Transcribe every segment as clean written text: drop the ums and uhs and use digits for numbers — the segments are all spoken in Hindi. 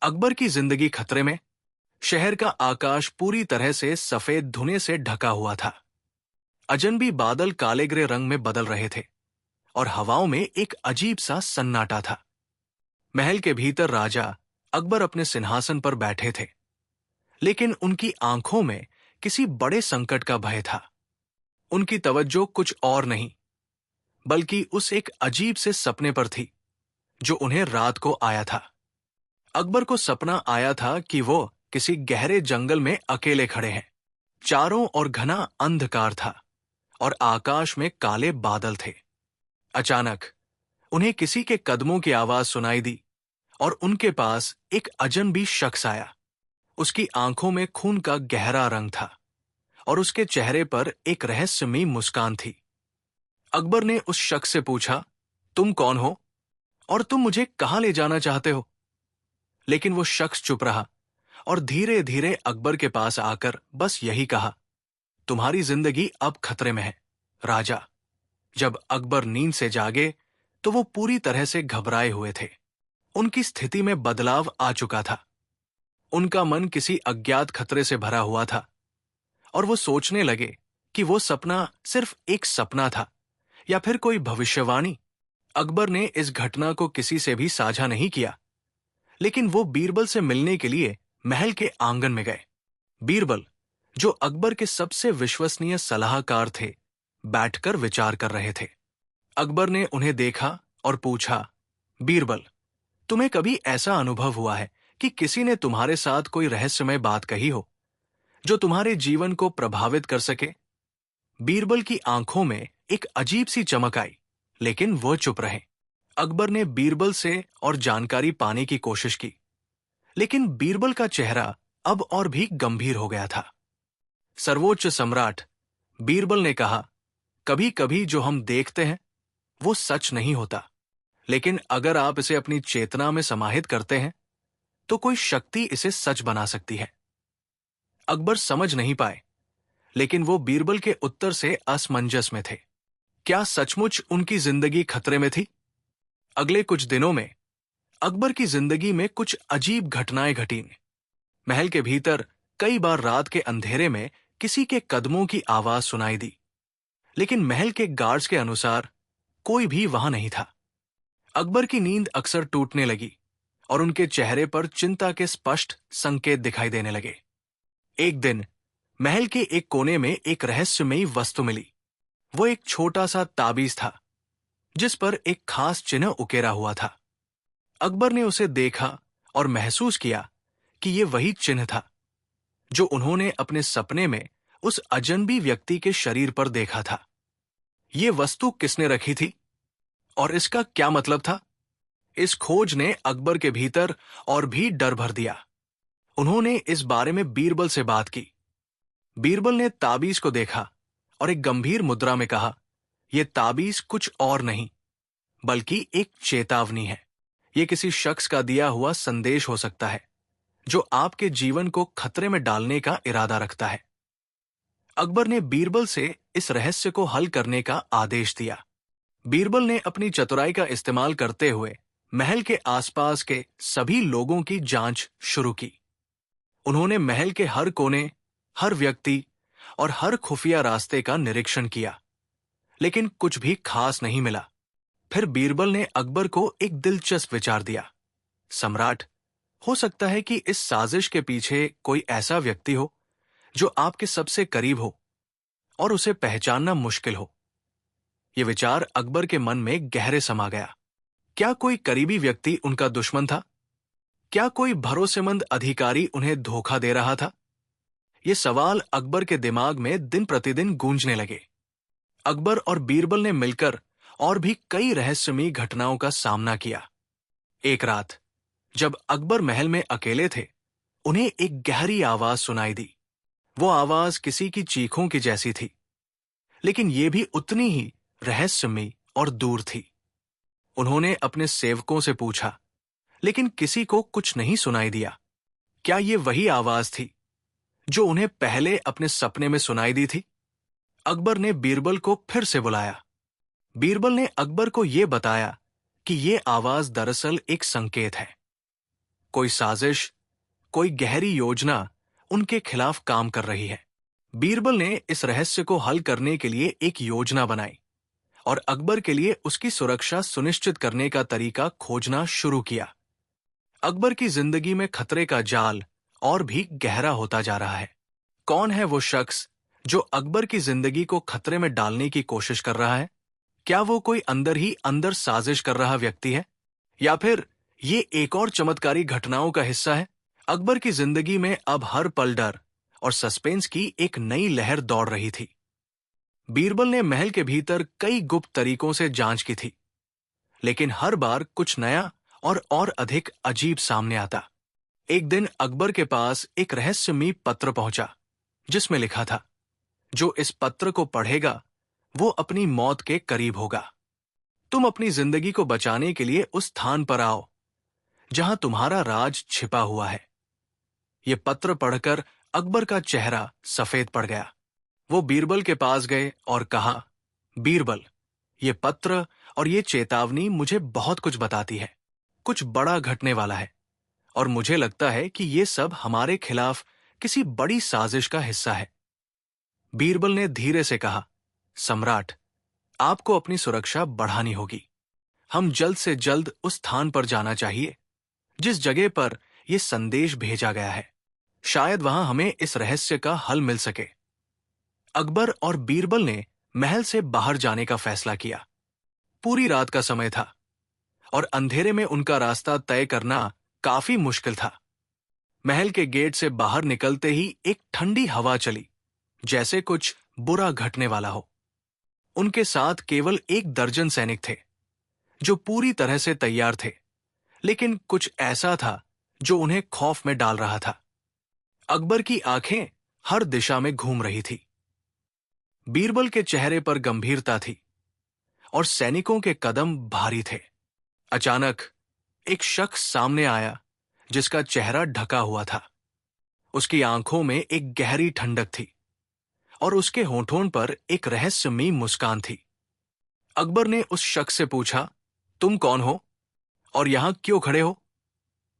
अकबर की जिंदगी खतरे में। शहर का आकाश पूरी तरह से सफेद धुएं से ढका हुआ था। अजनबी बादल काले ग्रे रंग में बदल रहे थे और हवाओं में एक अजीब सा सन्नाटा था। महल के भीतर राजा अकबर अपने सिंहासन पर बैठे थे, लेकिन उनकी आंखों में किसी बड़े संकट का भय था। उनकी तवज्जो कुछ और नहीं, बल्कि उस एक अजीब से सपने पर थी जो उन्हें रात को आया था। अकबर को सपना आया था कि वो किसी गहरे जंगल में अकेले खड़े हैं। चारों ओर घना अंधकार था और आकाश में काले बादल थे। अचानक उन्हें किसी के कदमों की आवाज सुनाई दी और उनके पास एक अजनबी शख्स आया। उसकी आंखों में खून का गहरा रंग था और उसके चेहरे पर एक रहस्यमयी मुस्कान थी। अकबर ने उस शख्स से पूछा, तुम कौन हो और तुम मुझे कहां ले जाना चाहते हो? लेकिन वो शख्स चुप रहा और धीरे धीरे अकबर के पास आकर बस यही कहा, तुम्हारी जिंदगी अब खतरे में है राजा। जब अकबर नींद से जागे तो वो पूरी तरह से घबराए हुए थे। उनकी स्थिति में बदलाव आ चुका था। उनका मन किसी अज्ञात खतरे से भरा हुआ था और वो सोचने लगे कि वो सपना सिर्फ एक सपना था या फिर कोई भविष्यवाणी। अकबर ने इस घटना को किसी से भी साझा नहीं किया, लेकिन वो बीरबल से मिलने के लिए महल के आंगन में गए। बीरबल, जो अकबर के सबसे विश्वसनीय सलाहकार थे, बैठकर विचार कर रहे थे। अकबर ने उन्हें देखा और पूछा, बीरबल, तुम्हें कभी ऐसा अनुभव हुआ है कि किसी ने तुम्हारे साथ कोई रहस्यमय बात कही हो जो तुम्हारे जीवन को प्रभावित कर सके? बीरबल की आंखों में एक अजीब सी चमक आई, लेकिन वो चुप रहे। अकबर ने बीरबल से और जानकारी पाने की कोशिश की, लेकिन बीरबल का चेहरा अब और भी गंभीर हो गया था। सर्वोच्च सम्राट, बीरबल ने कहा, कभी कभी जो हम देखते हैं वो सच नहीं होता, लेकिन अगर आप इसे अपनी चेतना में समाहित करते हैं तो कोई शक्ति इसे सच बना सकती है। अकबर समझ नहीं पाए, लेकिन वो बीरबल के उत्तर से असमंजस में थे। क्या सचमुच उनकी जिंदगी खतरे में थी? अगले कुछ दिनों में अकबर की जिंदगी में कुछ अजीब घटनाएं घटीं। महल के भीतर कई बार रात के अंधेरे में किसी के कदमों की आवाज सुनाई दी, लेकिन महल के गार्ड्स के अनुसार कोई भी वहां नहीं था। अकबर की नींद अक्सर टूटने लगी और उनके चेहरे पर चिंता के स्पष्ट संकेत दिखाई देने लगे। एक दिन महल के एक कोने में एक रहस्यमयी वस्तु मिली। वो एक छोटा सा ताबीज था जिस पर एक खास चिन्ह उकेरा हुआ था। अकबर ने उसे देखा और महसूस किया कि ये वही चिन्ह था जो उन्होंने अपने सपने में उस अजनबी व्यक्ति के शरीर पर देखा था। ये वस्तु किसने रखी थी और इसका क्या मतलब था? इस खोज ने अकबर के भीतर और भी डर भर दिया। उन्होंने इस बारे में बीरबल से बात की। बीरबल ने ताबीज को देखा और एक गंभीर मुद्रा में कहा, यह ताबीज कुछ और नहीं बल्कि एक चेतावनी है। यह किसी शख्स का दिया हुआ संदेश हो सकता है जो आपके जीवन को खतरे में डालने का इरादा रखता है। अकबर ने बीरबल से इस रहस्य को हल करने का आदेश दिया। बीरबल ने अपनी चतुराई का इस्तेमाल करते हुए महल के आसपास के सभी लोगों की जांच शुरू की। उन्होंने महल के हर कोने, हर व्यक्ति और हर खुफिया रास्ते का निरीक्षण किया, लेकिन कुछ भी खास नहीं मिला। फिर बीरबल ने अकबर को एक दिलचस्प विचार दिया, सम्राट, हो सकता है कि इस साजिश के पीछे कोई ऐसा व्यक्ति हो जो आपके सबसे करीब हो और उसे पहचानना मुश्किल हो। यह विचार अकबर के मन में गहरे समा गया। क्या कोई करीबी व्यक्ति उनका दुश्मन था? क्या कोई भरोसेमंद अधिकारी उन्हें धोखा दे रहा था? ये सवाल अकबर के दिमाग में दिन प्रतिदिन गूंजने लगे। अकबर और बीरबल ने मिलकर और भी कई रहस्यमयी घटनाओं का सामना किया। एक रात जब अकबर महल में अकेले थे, उन्हें एक गहरी आवाज सुनाई दी। वो आवाज किसी की चीखों की जैसी थी, लेकिन ये भी उतनी ही रहस्यमयी और दूर थी। उन्होंने अपने सेवकों से पूछा, लेकिन किसी को कुछ नहीं सुनाई दिया। क्या ये वही आवाज थी जो उन्हें पहले अपने सपने में सुनाई दी थी? अकबर ने बीरबल को फिर से बुलाया। बीरबल ने अकबर को यह बताया कि यह आवाज दरअसल एक संकेत है। कोई साजिश, कोई गहरी योजना उनके खिलाफ काम कर रही है। बीरबल ने इस रहस्य को हल करने के लिए एक योजना बनाई और अकबर के लिए उसकी सुरक्षा सुनिश्चित करने का तरीका खोजना शुरू किया। अकबर की जिंदगी में खतरे का जाल और भी गहरा होता जा रहा है। कौन है वो शख्स जो अकबर की जिंदगी को खतरे में डालने की कोशिश कर रहा है? क्या वो कोई अंदर ही अंदर साजिश कर रहा व्यक्ति है, या फिर ये एक और चमत्कारी घटनाओं का हिस्सा है? अकबर की जिंदगी में अब हर पल डर और सस्पेंस की एक नई लहर दौड़ रही थी। बीरबल ने महल के भीतर कई गुप्त तरीकों से जांच की थी, लेकिन हर बार कुछ नया और अधिक अजीब सामने आता। एक दिन अकबर के पास एक रहस्यमयी पत्र पहुंचा, जिसमें लिखा था, जो इस पत्र को पढ़ेगा वो अपनी मौत के करीब होगा। तुम अपनी जिंदगी को बचाने के लिए उस स्थान पर आओ जहां तुम्हारा राज छिपा हुआ है। ये पत्र पढ़कर अकबर का चेहरा सफेद पड़ गया। वो बीरबल के पास गए और कहा, बीरबल, ये पत्र और ये चेतावनी मुझे बहुत कुछ बताती है। कुछ बड़ा घटने वाला है और मुझे लगता है कि ये सब हमारे खिलाफ किसी बड़ी साजिश का हिस्सा है। बीरबल ने धीरे से कहा, सम्राट, आपको अपनी सुरक्षा बढ़ानी होगी। हम जल्द से जल्द उस स्थान पर जाना चाहिए जिस जगह पर यह संदेश भेजा गया है। शायद वहां हमें इस रहस्य का हल मिल सके। अकबर और बीरबल ने महल से बाहर जाने का फैसला किया। पूरी रात का समय था और अंधेरे में उनका रास्ता तय करना काफी मुश्किल था। महल के गेट से बाहर निकलते ही एक ठंडी हवा चली, जैसे कुछ बुरा घटने वाला हो। उनके साथ केवल 1 दर्जन सैनिक थे, जो पूरी तरह से तैयार थे, लेकिन कुछ ऐसा था जो उन्हें खौफ में डाल रहा था। अकबर की आंखें हर दिशा में घूम रही थी। बीरबल के चेहरे पर गंभीरता थी और सैनिकों के कदम भारी थे। अचानक एक शख्स सामने आया जिसका चेहरा ढका हुआ था। उसकी आंखों में एक गहरी ठंडक थी और उसके होठों पर एक रहस्यमयी मुस्कान थी। अकबर ने उस शख्स से पूछा, तुम कौन हो और यहां क्यों खड़े हो?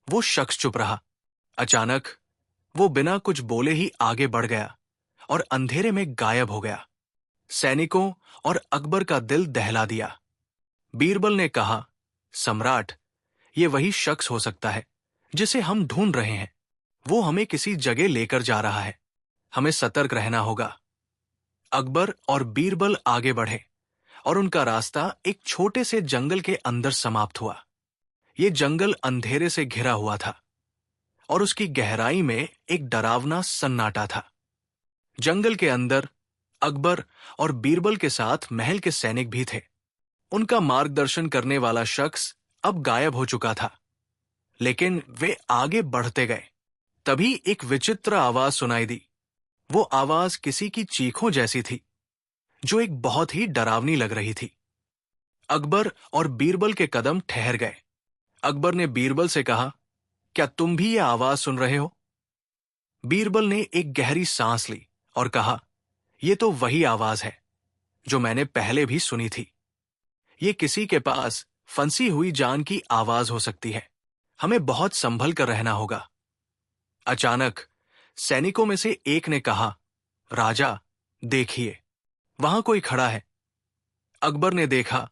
वो शख्स चुप रहा। अचानक वो बिना कुछ बोले ही आगे बढ़ गया और अंधेरे में गायब हो गया। सैनिकों और अकबर का दिल दहला दिया। बीरबल ने कहा, सम्राट, ये वही शख्स हो सकता है जिसे हम ढूंढ रहे हैं। वो हमें किसी जगह लेकर जा रहा है। हमें सतर्क रहना होगा। अकबर और बीरबल आगे बढ़े और उनका रास्ता एक छोटे से जंगल के अंदर समाप्त हुआ। ये जंगल अंधेरे से घिरा हुआ था और उसकी गहराई में एक डरावना सन्नाटा था। जंगल के अंदर अकबर और बीरबल के साथ महल के सैनिक भी थे। उनका मार्गदर्शन करने वाला शख्स अब गायब हो चुका था, लेकिन वे आगे बढ़ते गए। तभी एक विचित्र आवाज सुनाई दी। वो आवाज किसी की चीखों जैसी थी, जो एक बहुत ही डरावनी लग रही थी। अकबर और बीरबल के कदम ठहर गए। अकबर ने बीरबल से कहा, क्या तुम भी यह आवाज सुन रहे हो? बीरबल ने एक गहरी सांस ली और कहा, यह तो वही आवाज है जो मैंने पहले भी सुनी थी। ये किसी के पास फंसी हुई जान की आवाज हो सकती है। हमें बहुत संभल कर रहना होगा। अचानक सैनिकों में से एक ने कहा, राजा, देखिए, वहां कोई खड़ा है। अकबर ने देखा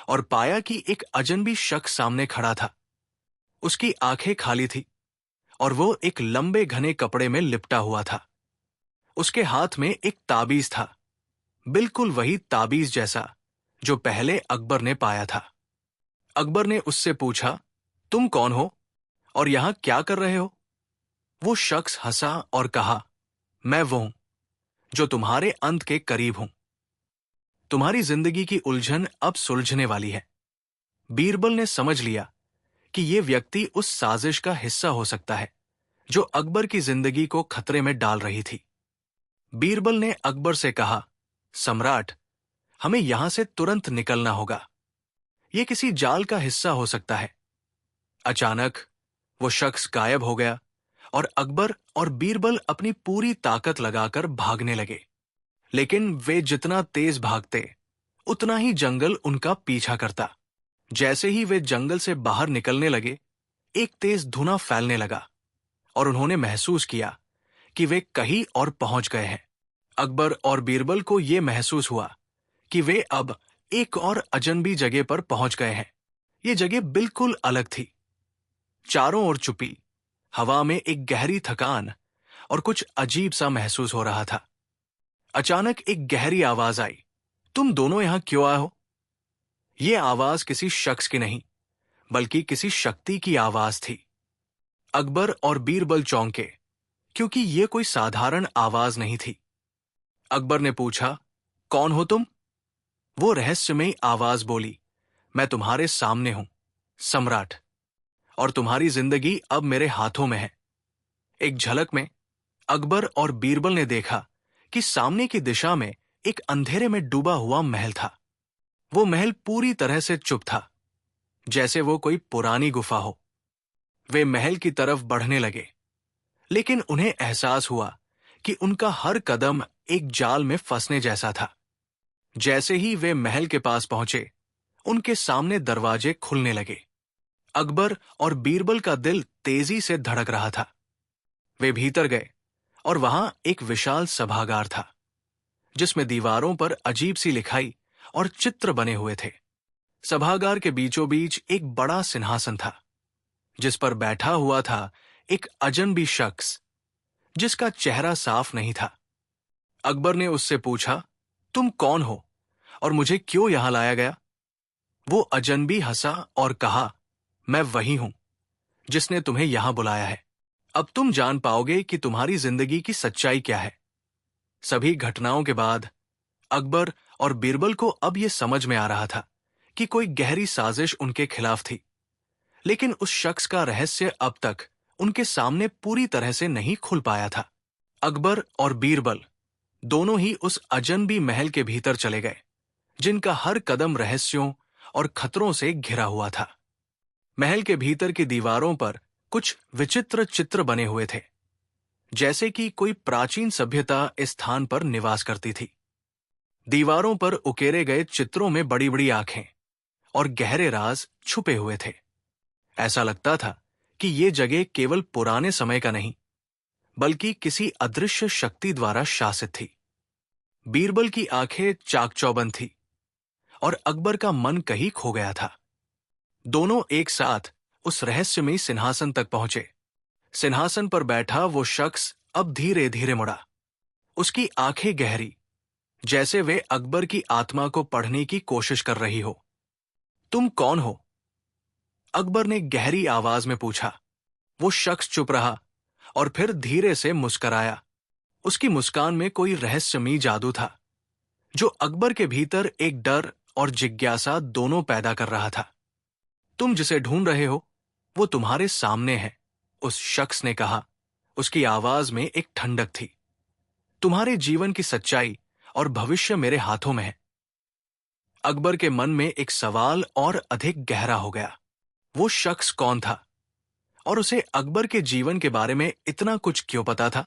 और पाया कि एक अजनबी शख्स सामने खड़ा था। उसकी आंखें खाली थी और वो एक लंबे घने कपड़े में लिपटा हुआ था। उसके हाथ में एक ताबीज था, बिल्कुल वही ताबीज जैसा जो पहले अकबर ने पाया था। अकबर ने उससे पूछा, तुम कौन हो और यहां क्या कर रहे हो? वो शख्स हंसा और कहा, मैं वो हूं जो तुम्हारे अंत के करीब हूं। तुम्हारी जिंदगी की उलझन अब सुलझने वाली है। बीरबल ने समझ लिया कि यह व्यक्ति उस साजिश का हिस्सा हो सकता है जो अकबर की जिंदगी को खतरे में डाल रही थी। बीरबल ने अकबर से कहा, सम्राट, हमें यहां से तुरंत निकलना होगा। यह किसी जाल का हिस्सा हो सकता है। अचानक वो शख्स गायब हो गया और अकबर और बीरबल अपनी पूरी ताकत लगाकर भागने लगे। लेकिन वे जितना तेज भागते, उतना ही जंगल उनका पीछा करता। जैसे ही वे जंगल से बाहर निकलने लगे, एक तेज धुआं फैलने लगा और उन्होंने महसूस किया कि वे कहीं और पहुंच गए हैं। अकबर और बीरबल को यह महसूस हुआ कि वे अब एक और अजनबी जगह पर पहुंच गए हैं। ये जगह बिल्कुल अलग थी। चारों ओर चुप्पी, हवा में एक गहरी थकान और कुछ अजीब सा महसूस हो रहा था। अचानक एक गहरी आवाज आई, तुम दोनों यहां क्यों आए हो? यह आवाज किसी शख्स की नहीं, बल्कि किसी शक्ति की आवाज थी। अकबर और बीरबल चौंके, क्योंकि यह कोई साधारण आवाज नहीं थी। अकबर ने पूछा, कौन हो तुम? वो रहस्यमयी आवाज बोली, मैं तुम्हारे सामने हूं, सम्राट, और तुम्हारी जिंदगी अब मेरे हाथों में है। एक झलक में अकबर और बीरबल ने देखा कि सामने की दिशा में एक अंधेरे में डूबा हुआ महल था। वो महल पूरी तरह से चुप था, जैसे वो कोई पुरानी गुफा हो। वे महल की तरफ बढ़ने लगे, लेकिन उन्हें एहसास हुआ कि उनका हर कदम एक जाल में फंसने जैसा था। जैसे ही वे महल के पास पहुंचे, उनके सामने दरवाजे खुलने लगे। अकबर और बीरबल का दिल तेजी से धड़क रहा था। वे भीतर गए और वहां एक विशाल सभागार था, जिसमें दीवारों पर अजीब सी लिखाई और चित्र बने हुए थे। सभागार के बीचों बीच एक बड़ा सिंहासन था, जिस पर बैठा हुआ था एक अजनबी शख्स, जिसका चेहरा साफ नहीं था। अकबर ने उससे पूछा, तुम कौन हो और मुझे क्यों यहां लाया गया? वो अजनबी हंसा और कहा, मैं वही हूं जिसने तुम्हें यहां बुलाया है। अब तुम जान पाओगे कि तुम्हारी जिंदगी की सच्चाई क्या है। सभी घटनाओं के बाद अकबर और बीरबल को अब यह समझ में आ रहा था कि कोई गहरी साजिश उनके खिलाफ थी, लेकिन उस शख्स का रहस्य अब तक उनके सामने पूरी तरह से नहीं खुल पाया था। अकबर और बीरबल दोनों ही उस अजनबी महल के भीतर चले गए, जिनका हर कदम रहस्यों और खतरों से घिरा हुआ था। महल के भीतर की दीवारों पर कुछ विचित्र चित्र बने हुए थे, जैसे कि कोई प्राचीन सभ्यता इस स्थान पर निवास करती थी। दीवारों पर उकेरे गए चित्रों में बड़ी बड़ी आंखें और गहरे राज छुपे हुए थे। ऐसा लगता था कि ये जगह केवल पुराने समय का नहीं, बल्कि किसी अदृश्य शक्ति द्वारा शासित थी। बीरबल की आंखें चाकचौबंद थी और अकबर का मन कहीं खो गया था। दोनों एक साथ उस रहस्यमयी सिंहासन तक पहुंचे। सिंहासन पर बैठा वो शख्स अब धीरे धीरे मुड़ा। उसकी आंखें गहरी, जैसे वे अकबर की आत्मा को पढ़ने की कोशिश कर रही हो। तुम कौन हो? अकबर ने गहरी आवाज में पूछा। वो शख्स चुप रहा और फिर धीरे से मुस्कराया। उसकी मुस्कान में कोई रहस्यमयी जादू था, जो अकबर के भीतर एक डर और जिज्ञासा दोनों पैदा कर रहा था। तुम जिसे ढूंढ रहे हो, वो तुम्हारे सामने है, उस शख्स ने कहा। उसकी आवाज में एक ठंडक थी। तुम्हारे जीवन की सच्चाई और भविष्य मेरे हाथों में है। अकबर के मन में एक सवाल और अधिक गहरा हो गया। वो शख्स कौन था और उसे अकबर के जीवन के बारे में इतना कुछ क्यों पता था?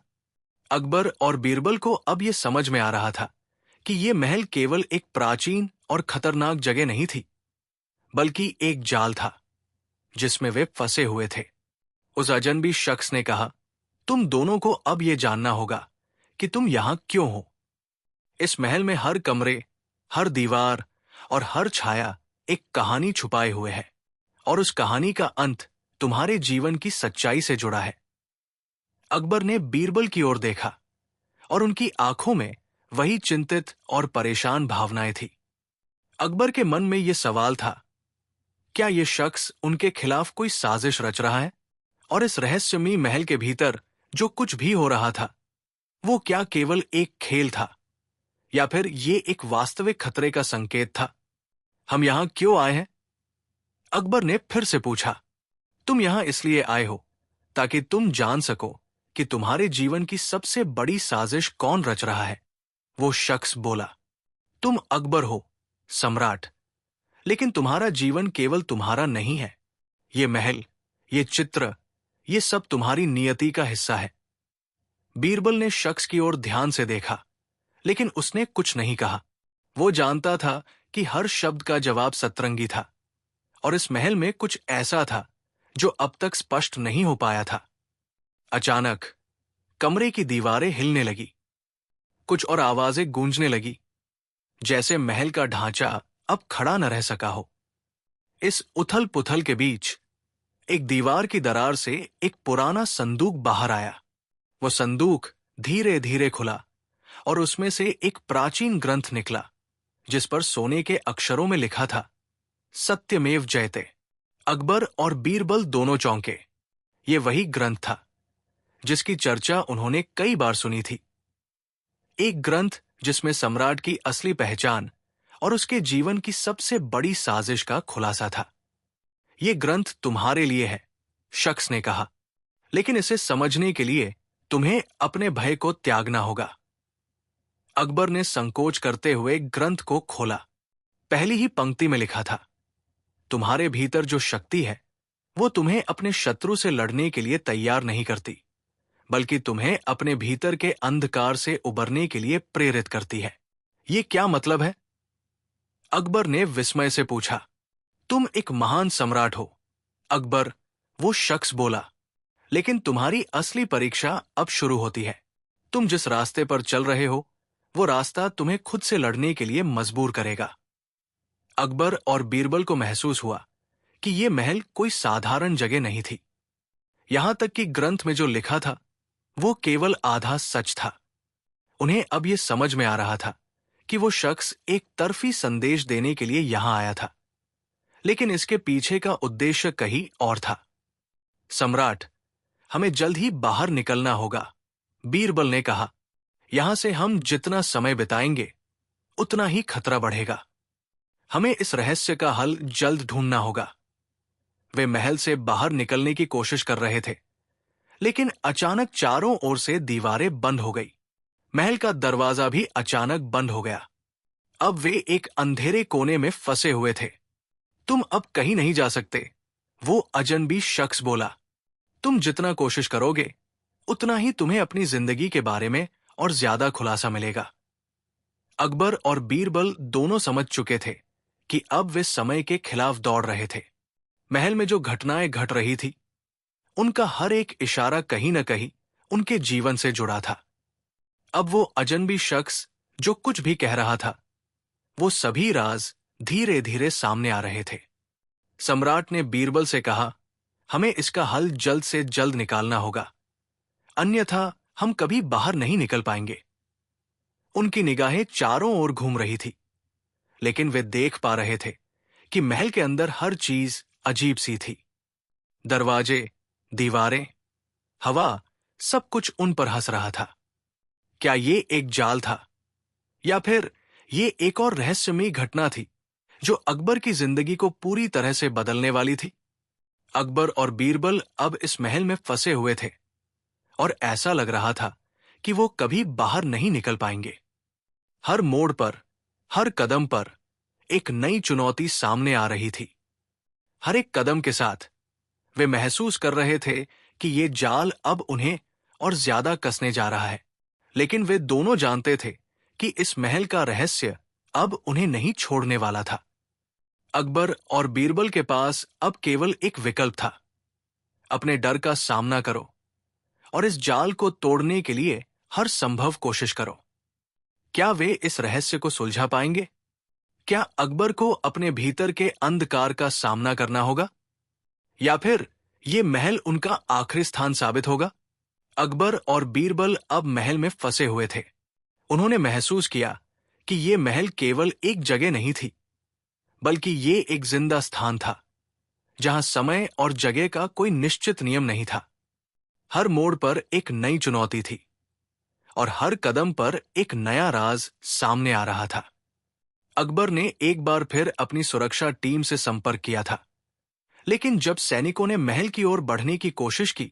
अकबर और बीरबल को अब यह समझ में आ रहा था कि यह महल केवल एक प्राचीन और खतरनाक जगह नहीं थी, बल्कि एक जाल था जिसमें वे फंसे हुए थे। उस अजनबी शख्स ने कहा, तुम दोनों को अब यह जानना होगा कि तुम यहां क्यों हो। इस महल में हर कमरे, हर दीवार और हर छाया एक कहानी छुपाए हुए है, और उस कहानी का अंत तुम्हारे जीवन की सच्चाई से जुड़ा है। अकबर ने बीरबल की ओर देखा और उनकी आंखों में वही चिंतित और परेशान भावनाएं थी। अकबर के मन में यह सवाल था, क्या यह शख्स उनके खिलाफ कोई साजिश रच रहा है? और इस रहस्यमयी महल के भीतर जो कुछ भी हो रहा था, वो क्या केवल एक खेल था, या फिर ये एक वास्तविक खतरे का संकेत था? हम यहां क्यों आए हैं? अकबर ने फिर से पूछा। तुम यहां इसलिए आए हो ताकि तुम जान सको कि तुम्हारे जीवन की सबसे बड़ी साजिश कौन रच रहा है, वो शख्स बोला। तुम अकबर हो, सम्राट, लेकिन तुम्हारा जीवन केवल तुम्हारा नहीं है। ये महल, ये चित्र, ये सब तुम्हारी नियति का हिस्सा है। बीरबल ने शख्स की ओर ध्यान से देखा, लेकिन उसने कुछ नहीं कहा। वो जानता था कि हर शब्द का जवाब सतरंगी था, और इस महल में कुछ ऐसा था जो अब तक स्पष्ट नहीं हो पाया था। अचानक कमरे की दीवारें हिलने लगी। कुछ और आवाजें गूंजने लगी, जैसे महल का ढांचा अब खड़ा न रह सका हो। इस उथल पुथल के बीच एक दीवार की दरार से एक पुराना संदूक बाहर आया। वो संदूक धीरे धीरे खुला और उसमें से एक प्राचीन ग्रंथ निकला, जिस पर सोने के अक्षरों में लिखा था, सत्यमेव जयते। अकबर और बीरबल दोनों चौंके। ये वही ग्रंथ था जिसकी चर्चा उन्होंने कई बार सुनी थी। एक ग्रंथ जिसमें सम्राट की असली पहचान और उसके जीवन की सबसे बड़ी साजिश का खुलासा था। ये ग्रंथ तुम्हारे लिए है, शख्स ने कहा, लेकिन इसे समझने के लिए तुम्हें अपने भय को त्यागना होगा। अकबर ने संकोच करते हुए ग्रंथ को खोला। पहली ही पंक्ति में लिखा था, तुम्हारे भीतर जो शक्ति है वो तुम्हें अपने शत्रु से लड़ने के लिए तैयार नहीं करती, बल्कि तुम्हें अपने भीतर के अंधकार से उबरने के लिए प्रेरित करती है। ये क्या मतलब है? अकबर ने विस्मय से पूछा। तुम एक महान सम्राट हो, अकबर, वो शख्स बोला, लेकिन तुम्हारी असली परीक्षा अब शुरू होती है। तुम जिस रास्ते पर चल रहे हो, वो रास्ता तुम्हें खुद से लड़ने के लिए मजबूर करेगा। अकबर और बीरबल को महसूस हुआ कि ये महल कोई साधारण जगह नहीं थी। यहां तक कि ग्रंथ में जो लिखा था वो केवल आधा सच था। उन्हें अब ये समझ में आ रहा था कि वो शख्स एक तरफी संदेश देने के लिए यहां आया था, लेकिन इसके पीछे का उद्देश्य कहीं और था। सम्राट, हमें जल्द ही बाहर निकलना होगा, बीरबल ने कहा। यहां से हम जितना समय बिताएंगे उतना ही खतरा बढ़ेगा। हमें इस रहस्य का हल जल्द ढूंढना होगा। वे महल से बाहर निकलने की कोशिश कर रहे थे, लेकिन अचानक चारों ओर से दीवारें बंद हो गई। महल का दरवाजा भी अचानक बंद हो गया। अब वे एक अंधेरे कोने में फंसे हुए थे। तुम अब कहीं नहीं जा सकते, वो अजनबी शख्स बोला। तुम जितना कोशिश करोगे उतना ही तुम्हें अपनी जिंदगी के बारे में और ज्यादा खुलासा मिलेगा। अकबर और बीरबल दोनों समझ चुके थे कि अब वे समय के खिलाफ दौड़ रहे थे। महल में जो घटनाएं घट रही थी, उनका हर एक इशारा कहीं न कहीं उनके जीवन से जुड़ा था। अब वो अजनबी शख्स जो कुछ भी कह रहा था, वो सभी राज धीरे धीरे सामने आ रहे थे। सम्राट ने बीरबल से कहा, हमें इसका हल जल्द से जल्द निकालना होगा, अन्यथा हम कभी बाहर नहीं निकल पाएंगे। उनकी निगाहें चारों ओर घूम रही थी, लेकिन वे देख पा रहे थे कि महल के अंदर हर चीज अजीब सी थी। दरवाजे, दीवारें, हवा, सब कुछ उन पर हंस रहा था। क्या ये एक जाल था, या फिर ये एक और रहस्यमयी घटना थी जो अकबर की जिंदगी को पूरी तरह से बदलने वाली थी? अकबर और बीरबल अब इस महल में फंसे हुए थे और ऐसा लग रहा था कि वो कभी बाहर नहीं निकल पाएंगे। हर मोड़ पर, हर कदम पर एक नई चुनौती सामने आ रही थी। हर एक कदम के साथ वे महसूस कर रहे थे कि ये जाल अब उन्हें और ज्यादा कसने जा रहा है, लेकिन वे दोनों जानते थे कि इस महल का रहस्य अब उन्हें नहीं छोड़ने वाला था। अकबर और बीरबल के पास अब केवल एक विकल्प था, अपने डर का सामना करो और इस जाल को तोड़ने के लिए हर संभव कोशिश करो। क्या वे इस रहस्य को सुलझा पाएंगे? क्या अकबर को अपने भीतर के अंधकार का सामना करना होगा, या फिर ये महल उनका आखिरी स्थान साबित होगा? अकबर और बीरबल अब महल में फंसे हुए थे। उन्होंने महसूस किया कि ये महल केवल एक जगह नहीं थी, बल्कि ये एक जिंदा स्थान था, जहां समय और जगह का कोई निश्चित नियम नहीं था। हर मोड़ पर एक नई चुनौती थी और हर कदम पर एक नया राज सामने आ रहा था। अकबर ने एक बार फिर अपनी सुरक्षा टीम से संपर्क किया था, लेकिन जब सैनिकों ने महल की ओर बढ़ने की कोशिश की,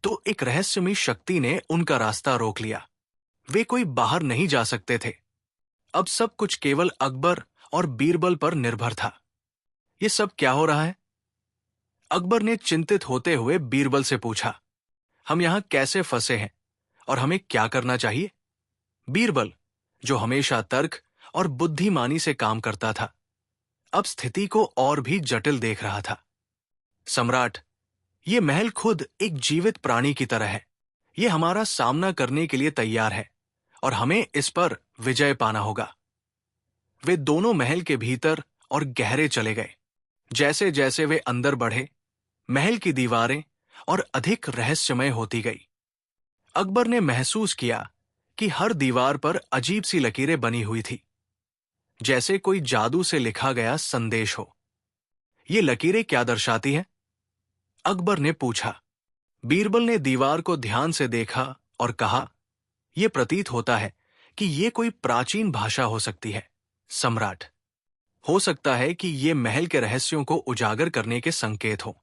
तो एक रहस्यमयी शक्ति ने उनका रास्ता रोक लिया। वे कोई बाहर नहीं जा सकते थे। अब सब कुछ केवल अकबर और बीरबल पर निर्भर था। ये सब क्या हो रहा है? अकबर ने चिंतित होते हुए बीरबल से पूछा, हम यहां कैसे फंसे हैं और हमें क्या करना चाहिए? बीरबल, जो हमेशा तर्क और बुद्धिमानी से काम करता था, अब स्थिति को और भी जटिल देख रहा था। सम्राट, ये महल खुद एक जीवित प्राणी की तरह है। ये हमारा सामना करने के लिए तैयार है और हमें इस पर विजय पाना होगा। वे दोनों महल के भीतर और गहरे चले गए। जैसे जैसे वे अंदर बढ़े, महल की दीवारें और अधिक रहस्यमय होती गई। अकबर ने महसूस किया कि हर दीवार पर अजीब सी लकीरें बनी हुई थी, जैसे कोई जादू से लिखा गया संदेश हो। ये लकीरें क्या दर्शाती हैं? अकबर ने पूछा। बीरबल ने दीवार को ध्यान से देखा और कहा, यह प्रतीत होता है कि यह कोई प्राचीन भाषा हो सकती है, सम्राट। हो सकता है कि यह महल के रहस्यों को उजागर करने के संकेत हो।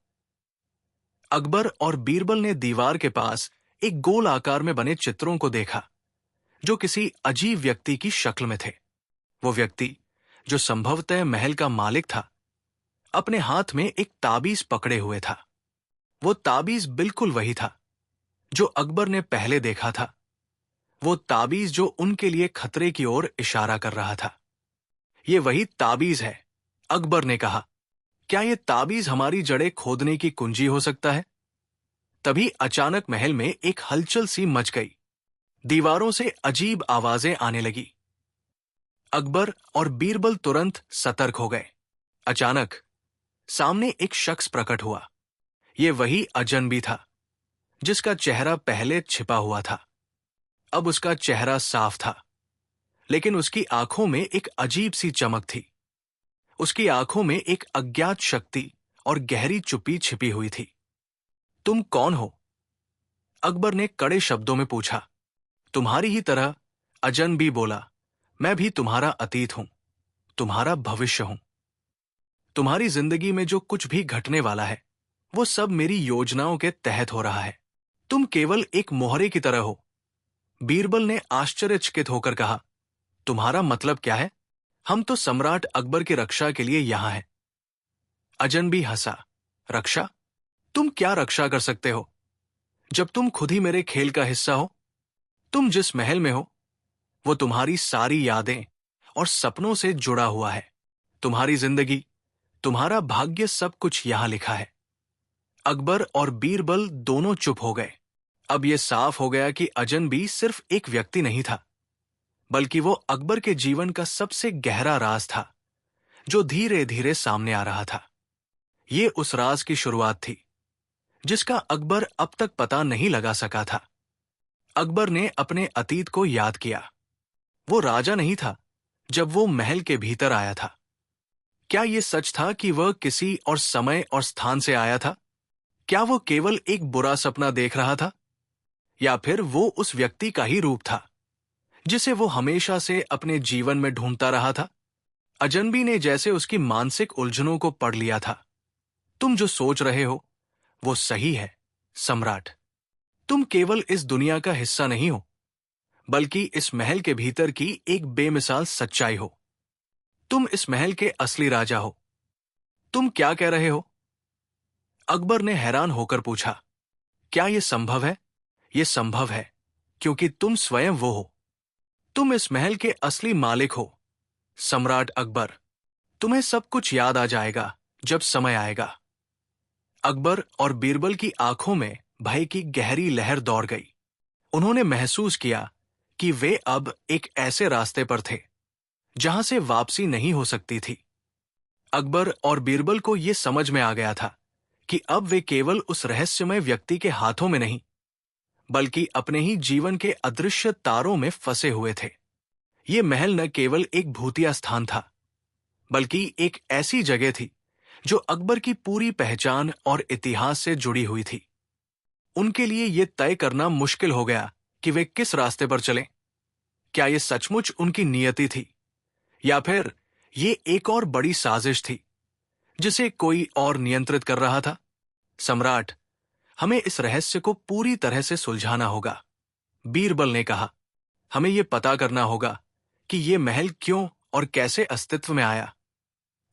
अकबर और बीरबल ने दीवार के पास एक गोल आकार में बने चित्रों को देखा, जो किसी अजीब व्यक्ति की शक्ल में थे। वो व्यक्ति, जो संभवतः महल का मालिक था, अपने हाथ में एक ताबीज पकड़े हुए था। वो ताबीज बिल्कुल वही था जो अकबर ने पहले देखा था। वो ताबीज जो उनके लिए खतरे की ओर इशारा कर रहा था। ये वही ताबीज है, अकबर ने कहा। क्या ये ताबीज हमारी जड़ें खोदने की कुंजी हो सकता है? तभी अचानक महल में एक हलचल सी मच गई। दीवारों से अजीब आवाजें आने लगी। अकबर और बीरबल तुरंत सतर्क हो गए। अचानक सामने एक शख्स प्रकट हुआ। ये वही अजनबी था, जिसका चेहरा पहले छिपा हुआ था। अब उसका चेहरा साफ था, लेकिन उसकी आंखों में एक अजीब सी चमक थी। उसकी आंखों में एक अज्ञात शक्ति और गहरी चुप्पी छिपी हुई थी। तुम कौन हो? अकबर ने कड़े शब्दों में पूछा। तुम्हारी ही तरह, अजनबी बोला। मैं भी तुम्हारा अतीत हूं, तुम्हारा भविष्य हूं। तुम्हारी जिंदगी में जो कुछ भी घटने वाला है, वो सब मेरी योजनाओं के तहत हो रहा है। तुम केवल एक मोहरे की तरह हो। बीरबल ने आश्चर्यचकित होकर कहा, तुम्हारा मतलब क्या है? हम तो सम्राट अकबर की रक्षा के लिए यहां हैं। अजनबी हंसा। रक्षा? तुम क्या रक्षा कर सकते हो, जब तुम खुद ही मेरे खेल का हिस्सा हो? तुम जिस महल में हो, वो तुम्हारी सारी यादें और सपनों से जुड़ा हुआ है। तुम्हारी जिंदगी, तुम्हारा भाग्य, सब कुछ यहां लिखा है। अकबर और बीरबल दोनों चुप हो गए। अब यह साफ हो गया कि अजनबी सिर्फ एक व्यक्ति नहीं था, बल्कि वो अकबर के जीवन का सबसे गहरा राज था, जो धीरे धीरे सामने आ रहा था। ये उस राज की शुरुआत थी, जिसका अकबर अब तक पता नहीं लगा सका था। अकबर ने अपने अतीत को याद किया। वो राजा नहीं था जब वो महल के भीतर आया था। क्या यह सच था कि वह किसी और समय और स्थान से आया था? क्या वो केवल एक बुरा सपना देख रहा था, या फिर वो उस व्यक्ति का ही रूप था जिसे वो हमेशा से अपने जीवन में ढूंढता रहा था? अजनबी ने जैसे उसकी मानसिक उलझनों को पढ़ लिया था। तुम जो सोच रहे हो, वो सही है, सम्राट। तुम केवल इस दुनिया का हिस्सा नहीं हो, बल्कि इस महल के भीतर की एक बेमिसाल सच्चाई हो। तुम इस महल के असली राजा हो। तुम क्या कह रहे हो? अकबर ने हैरान होकर पूछा। क्या यह संभव है? यह संभव है, क्योंकि तुम स्वयं वो हो। तुम इस महल के असली मालिक हो, सम्राट अकबर। तुम्हें सब कुछ याद आ जाएगा जब समय आएगा। अकबर और बीरबल की आंखों में भय की गहरी लहर दौड़ गई। उन्होंने महसूस किया कि वे अब एक ऐसे रास्ते पर थे जहां से वापसी नहीं हो सकती थी। अकबर और बीरबल को यह समझ में आ गया था कि अब वे केवल उस रहस्यमय व्यक्ति के हाथों में नहीं, बल्कि अपने ही जीवन के अदृश्य तारों में फंसे हुए थे। ये महल न केवल एक भूतिया स्थान था, बल्कि एक ऐसी जगह थी जो अकबर की पूरी पहचान और इतिहास से जुड़ी हुई थी। उनके लिए यह तय करना मुश्किल हो गया कि वे किस रास्ते पर चलें। क्या यह सचमुच उनकी नियति थी, या फिर ये एक और बड़ी साजिश थी जिसे कोई और नियंत्रित कर रहा था? सम्राट, हमें इस रहस्य को पूरी तरह से सुलझाना होगा, बीरबल ने कहा। हमें यह पता करना होगा कि यह महल क्यों और कैसे अस्तित्व में आया।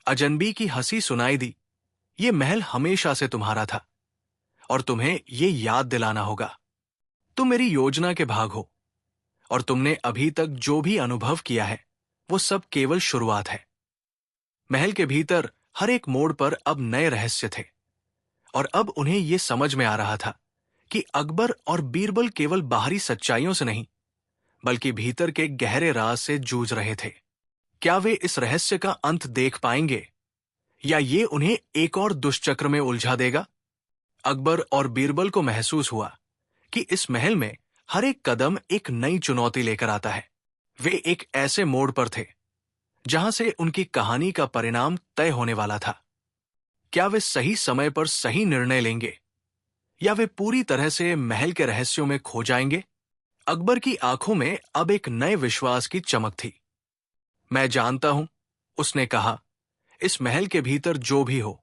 अजनबी की हंसी सुनाई दी। यह महल हमेशा से तुम्हारा था, और तुम्हें यह याद दिलाना होगा। तुम मेरी योजना के भाग हो, और तुमने अभी तक जो भी अनुभव किया है, वो सब केवल शुरुआत है। महल के भीतर हर एक मोड़ पर अब नए रहस्य थे, और अब उन्हें ये समझ में आ रहा था कि अकबर और बीरबल केवल बाहरी सच्चाइयों से नहीं, बल्कि भीतर के गहरे राज से जूझ रहे थे। क्या वे इस रहस्य का अंत देख पाएंगे, या ये उन्हें एक और दुष्चक्र में उलझा देगा? अकबर और बीरबल को महसूस हुआ कि इस महल में हर एक कदम एक नई चुनौती लेकर आता है। वे एक ऐसे मोड़ पर थे जहां से उनकी कहानी का परिणाम तय होने वाला था। क्या वे सही समय पर सही निर्णय लेंगे, या वे पूरी तरह से महल के रहस्यों में खो जाएंगे? अकबर की आंखों में अब एक नए विश्वास की चमक थी। मैं जानता हूं, उसने कहा, इस महल के भीतर जो भी हो,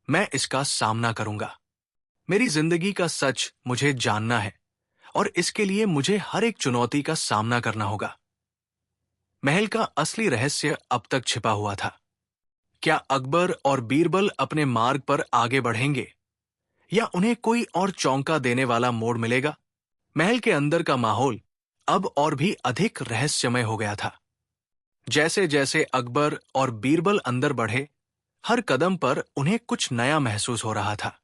मैं इसका सामना करूंगा। मेरी जिंदगी का सच मुझे जानना है, और इसके लिए मुझे हर एक चुनौती का सामना करना होगा। महल का असली रहस्य अब तक छिपा हुआ था। क्या अकबर और बीरबल अपने मार्ग पर आगे बढ़ेंगे, या उन्हें कोई और चौंका देने वाला मोड़ मिलेगा? महल के अंदर का माहौल अब और भी अधिक रहस्यमय हो गया था। जैसे जैसे अकबर और बीरबल अंदर बढ़े, हर कदम पर उन्हें कुछ नया महसूस हो रहा था।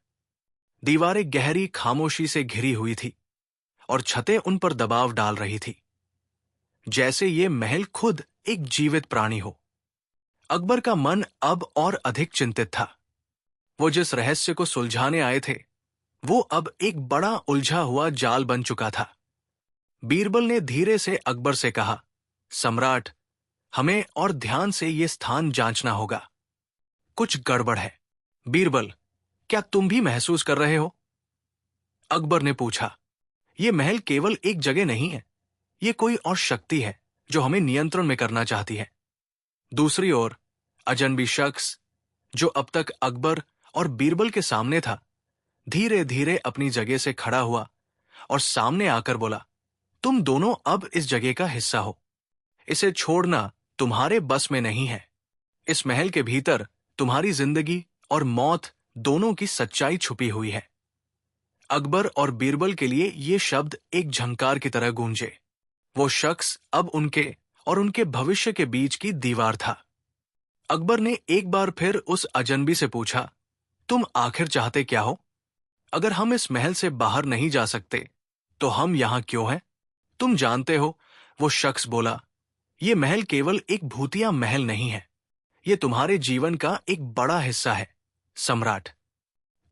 दीवारें गहरी खामोशी से घिरी हुई थी, और छतें उन पर दबाव डाल रही थी, जैसे ये महल खुद एक जीवित प्राणी हो। अकबर का मन अब और अधिक चिंतित था। वो जिस रहस्य को सुलझाने आए थे, वो अब एक बड़ा उलझा हुआ जाल बन चुका था। बीरबल ने धीरे से अकबर से कहा, सम्राट, हमें और ध्यान से ये स्थान जांचना होगा। कुछ गड़बड़ है। बीरबल, क्या तुम भी महसूस कर रहे हो? अकबर ने पूछा। ये महल केवल एक जगह नहीं है, ये कोई और शक्ति है जो हमें नियंत्रण में करना चाहती है। दूसरी ओर अजनबी शख्स, जो अब तक अकबर और बीरबल के सामने था, धीरे धीरे अपनी जगह से खड़ा हुआ और सामने आकर बोला, तुम दोनों अब इस जगह का हिस्सा हो। इसे छोड़ना तुम्हारे बस में नहीं है। इस महल के भीतर तुम्हारी जिंदगी और मौत दोनों की सच्चाई छुपी हुई है। अकबर और बीरबल के लिए ये शब्द एक झंकार की तरह गूंजे। वो शख्स अब उनके और उनके भविष्य के बीच की दीवार था। अकबर ने एक बार फिर उस अजनबी से पूछा, तुम आखिर चाहते क्या हो? अगर हम इस महल से बाहर नहीं जा सकते, तो हम यहां क्यों हैं? तुम जानते हो, वो शख्स बोला, ये महल केवल एक भूतिया महल नहीं है, ये तुम्हारे जीवन का एक बड़ा हिस्सा है, सम्राट।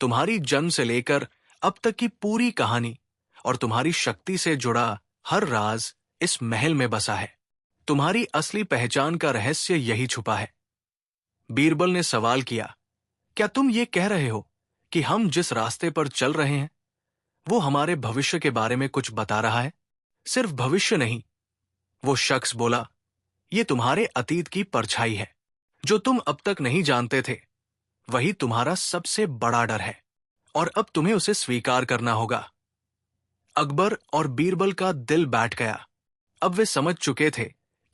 तुम्हारी जन्म से लेकर अब तक की पूरी कहानी और तुम्हारी शक्ति से जुड़ा हर राज इस महल में बसा है। तुम्हारी असली पहचान का रहस्य यही छुपा है। बीरबल ने सवाल किया, क्या तुम ये कह रहे हो कि हम जिस रास्ते पर चल रहे हैं, वो हमारे भविष्य के बारे में कुछ बता रहा है? सिर्फ भविष्य नहीं, वो शख्स बोला, ये तुम्हारे अतीत की परछाई है। जो तुम अब तक नहीं जानते थे, वही तुम्हारा सबसे बड़ा डर है, और अब तुम्हें उसे स्वीकार करना होगा। अकबर और बीरबल का दिल बैठ गया। अब वे समझ चुके थे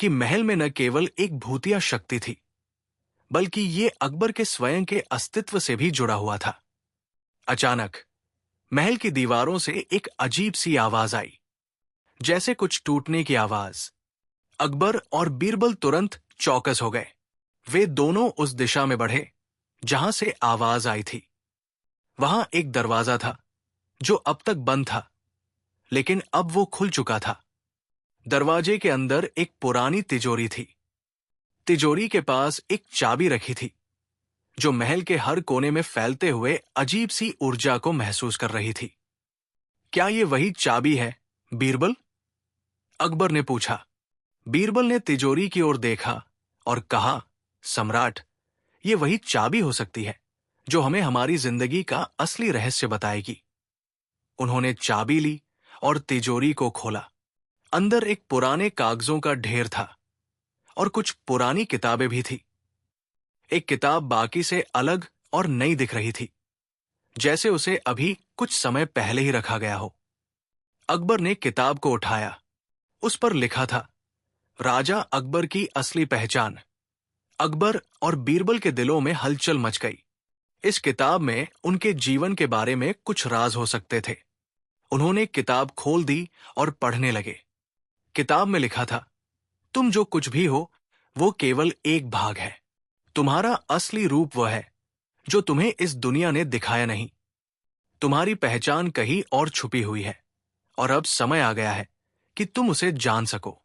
कि महल में न केवल एक भूतिया शक्ति थी, बल्कि ये अकबर के स्वयं के अस्तित्व से भी जुड़ा हुआ था। अचानक महल की दीवारों से एक अजीब सी आवाज आई, जैसे कुछ टूटने की आवाज। अकबर और बीरबल तुरंत चौकस हो गए। वे दोनों उस दिशा में बढ़े जहां से आवाज आई थी। वहां एक दरवाजा था जो अब तक बंद था, लेकिन अब वो खुल चुका था। दरवाजे के अंदर एक पुरानी तिजोरी थी। तिजोरी के पास एक चाबी रखी थी, जो महल के हर कोने में फैलते हुए अजीब सी ऊर्जा को महसूस कर रही थी। क्या ये वही चाबी है, बीरबल? अकबर ने पूछा। बीरबल ने तिजोरी की ओर देखा और कहा, सम्राट, ये वही चाबी हो सकती है जो हमें हमारी जिंदगी का असली रहस्य बताएगी। उन्होंने चाबी ली और तिजोरी को खोला। अंदर एक पुराने कागजों का ढेर था और कुछ पुरानी किताबें भी थी। एक किताब बाकी से अलग और नई दिख रही थी, जैसे उसे अभी कुछ समय पहले ही रखा गया हो। अकबर ने किताब को उठाया। उस पर लिखा था, राजा अकबर की असली पहचान। अकबर और बीरबल के दिलों में हलचल मच गई। इस किताब में उनके जीवन के बारे में कुछ राज हो सकते थे। उन्होंने किताब खोल दी और पढ़ने लगे। किताब में लिखा था, तुम जो कुछ भी हो, वो केवल एक भाग है। तुम्हारा असली रूप वह है जो तुम्हें इस दुनिया ने दिखाया नहीं। तुम्हारी पहचान कहीं और छुपी हुई है और अब समय आ गया है कि तुम उसे जान सको।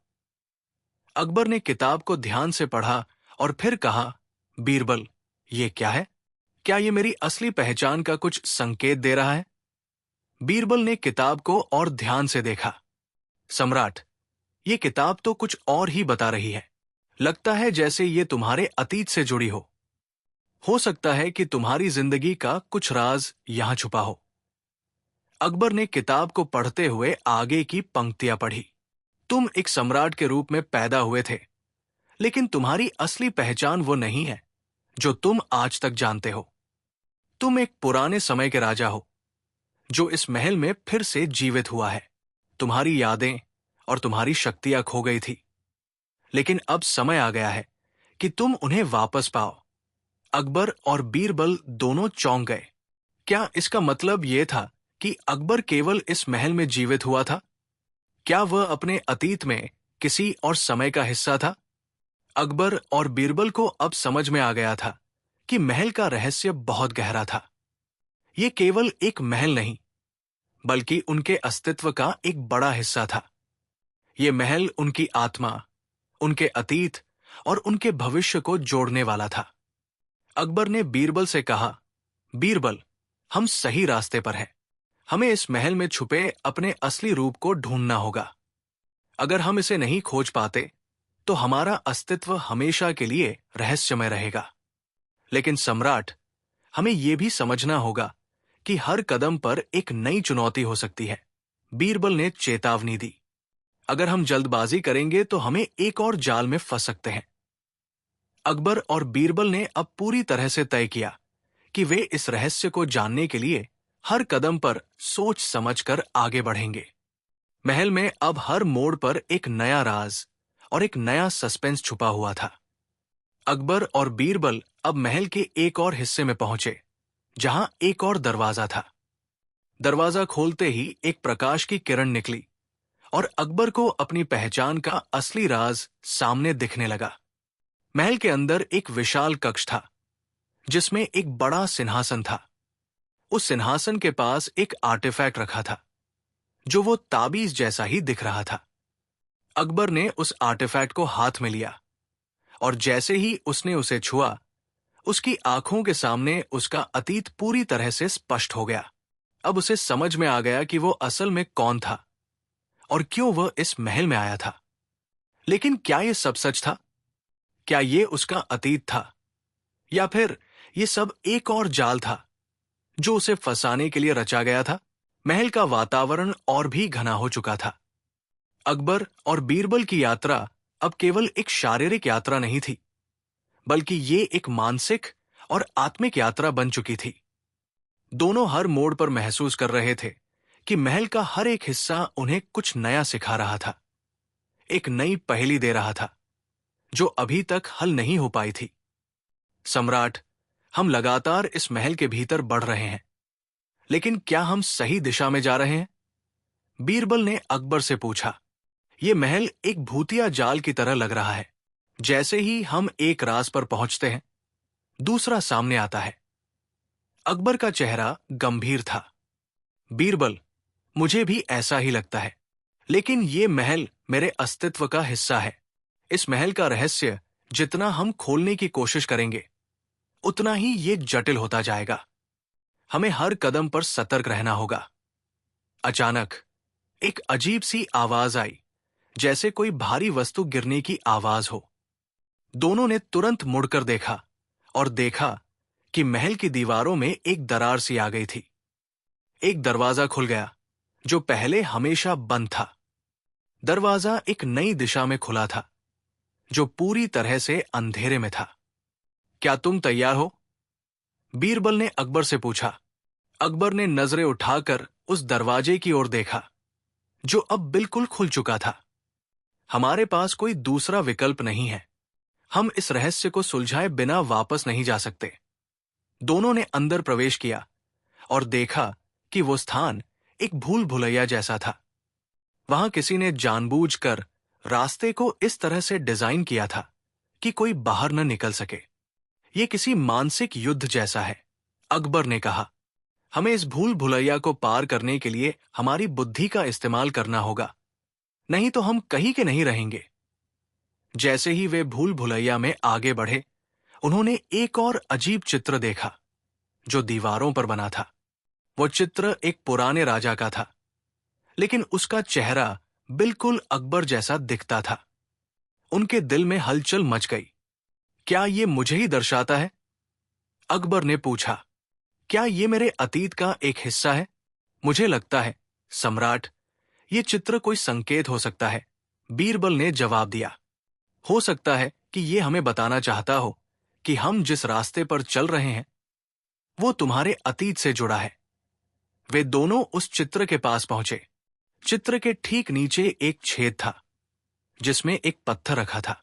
अकबर ने किताब को ध्यान से पढ़ा और फिर कहा, बीरबल, ये क्या है? क्या ये मेरी असली पहचान का कुछ संकेत दे रहा है? बीरबल ने किताब को और ध्यान से देखा। सम्राट, ये किताब तो कुछ और ही बता रही है। लगता है जैसे ये तुम्हारे अतीत से जुड़ी हो। सकता है कि तुम्हारी जिंदगी का कुछ राज यहां छुपा हो। अकबर ने किताब को पढ़ते हुए आगे की पंक्तियां पढ़ी। तुम एक सम्राट के रूप में पैदा हुए थे, लेकिन तुम्हारी असली पहचान वो नहीं है जो तुम आज तक जानते हो। तुम एक पुराने समय के राजा हो जो इस महल में फिर से जीवित हुआ है। तुम्हारी यादें और तुम्हारी शक्तियां खो गई थी, लेकिन अब समय आ गया है कि तुम उन्हें वापस पाओ। अकबर और बीरबल दोनों चौंक गए। क्या इसका मतलब यह था कि अकबर केवल इस महल में जीवित हुआ था? क्या वह अपने अतीत में किसी और समय का हिस्सा था? अकबर और बीरबल को अब समझ में आ गया था कि महल का रहस्य बहुत गहरा था। यह केवल एक महल नहीं, बल्कि उनके अस्तित्व का एक बड़ा हिस्सा था। यह महल उनकी आत्मा, उनके अतीत और उनके भविष्य को जोड़ने वाला था। अकबर ने बीरबल से कहा, बीरबल, हम सही रास्ते पर हैं। हमें इस महल में छुपे अपने असली रूप को ढूंढना होगा। अगर हम इसे नहीं खोज पाते, तो हमारा अस्तित्व हमेशा के लिए रहस्यमय रहेगा। लेकिन सम्राट, हमें यह भी समझना होगा कि हर कदम पर एक नई चुनौती हो सकती है। बीरबल ने चेतावनी दी, अगर हम जल्दबाजी करेंगे तो हमें एक और जाल में फंस सकते हैं। अकबर और बीरबल ने अब पूरी तरह से तय किया कि वे इस रहस्य को जानने के लिए हर कदम पर सोच समझकर आगे बढ़ेंगे। महल में अब हर मोड़ पर एक नया राज और एक नया सस्पेंस छुपा हुआ था। अकबर और बीरबल अब महल के एक और हिस्से में पहुंचे, जहां एक और दरवाजा था। दरवाजा खोलते ही एक प्रकाश की किरण निकली और अकबर को अपनी पहचान का असली राज सामने दिखने लगा। महल के अंदर एक विशाल कक्ष था, जिसमें एक बड़ा सिंहासन था। उस सिंहासन के पास एक आर्टिफैक्ट रखा था, जो वो ताबीज जैसा ही दिख रहा था। अकबर ने उस आर्टिफैक्ट को हाथ में लिया और जैसे ही उसने उसे छुआ, उसकी आंखों के सामने उसका अतीत पूरी तरह से स्पष्ट हो गया। अब उसे समझ में आ गया कि वो असल में कौन था और क्यों वह इस महल में आया था। लेकिन क्या यह सब सच था? क्या यह उसका अतीत था, या फिर यह सब एक और जाल था जो उसे फंसाने के लिए रचा गया था? महल का वातावरण और भी घना हो चुका था। अकबर और बीरबल की यात्रा अब केवल एक शारीरिक यात्रा नहीं थी, बल्कि ये एक मानसिक और आत्मिक यात्रा बन चुकी थी। दोनों हर मोड़ पर महसूस कर रहे थे कि महल का हर एक हिस्सा उन्हें कुछ नया सिखा रहा था, एक नई पहेली दे रहा था जो अभी तक हल नहीं हो पाई थी। सम्राट, हम लगातार इस महल के भीतर बढ़ रहे हैं, लेकिन क्या हम सही दिशा में जा रहे हैं? बीरबल ने अकबर से पूछा। यह महल एक भूतिया जाल की तरह लग रहा है। जैसे ही हम एक राज पर पहुंचते हैं, दूसरा सामने आता है। अकबर का चेहरा गंभीर था। बीरबल, मुझे भी ऐसा ही लगता है, लेकिन यह महल मेरे अस्तित्व का हिस्सा है। इस महल का रहस्य जितना हम खोलने की कोशिश करेंगे, उतना ही ये जटिल होता जाएगा। हमें हर कदम पर सतर्क रहना होगा। अचानक एक अजीब सी आवाज आई, जैसे कोई भारी वस्तु गिरने की आवाज हो। दोनों ने तुरंत मुड़कर देखा और देखा कि महल की दीवारों में एक दरार सी आ गई थी। एक दरवाजा खुल गया जो पहले हमेशा बंद था। दरवाजा एक नई दिशा में खुला था, जो पूरी तरह से अंधेरे में था। क्या तुम तैयार हो? बीरबल ने अकबर से पूछा। अकबर ने नजरें उठाकर उस दरवाजे की ओर देखा, जो अब बिल्कुल खुल चुका था। हमारे पास कोई दूसरा विकल्प नहीं है। हम इस रहस्य को सुलझाए बिना वापस नहीं जा सकते। दोनों ने अंदर प्रवेश किया और देखा कि वो स्थान एक भूल भुलैया जैसा था। वहां किसी ने जानबूझकर रास्ते को इस तरह से डिजाइन किया था कि कोई बाहर न निकल सके। ये किसी मानसिक युद्ध जैसा है। अकबर ने कहा, हमें इस भूल भुलैया को पार करने के लिए हमारी बुद्धि का इस्तेमाल करना होगा, नहीं तो हम कहीं के नहीं रहेंगे। जैसे ही वे भूल भुलैया में आगे बढ़े, उन्होंने एक और अजीब चित्र देखा जो दीवारों पर बना था। वो चित्र एक पुराने राजा का था, लेकिन उसका चेहरा बिल्कुल अकबर जैसा दिखता था। उनके दिल में हलचल मच गई। क्या ये मुझे ही दर्शाता है? अकबर ने पूछा। क्या ये मेरे अतीत का एक हिस्सा है? मुझे लगता है सम्राट, ये चित्र कोई संकेत हो सकता है, बीरबल ने जवाब दिया। हो सकता है कि ये हमें बताना चाहता हो कि हम जिस रास्ते पर चल रहे हैं वो तुम्हारे अतीत से जुड़ा है। वे दोनों उस चित्र के पास पहुंचे। चित्र के ठीक नीचे एक छेद था जिसमें एक पत्थर रखा था।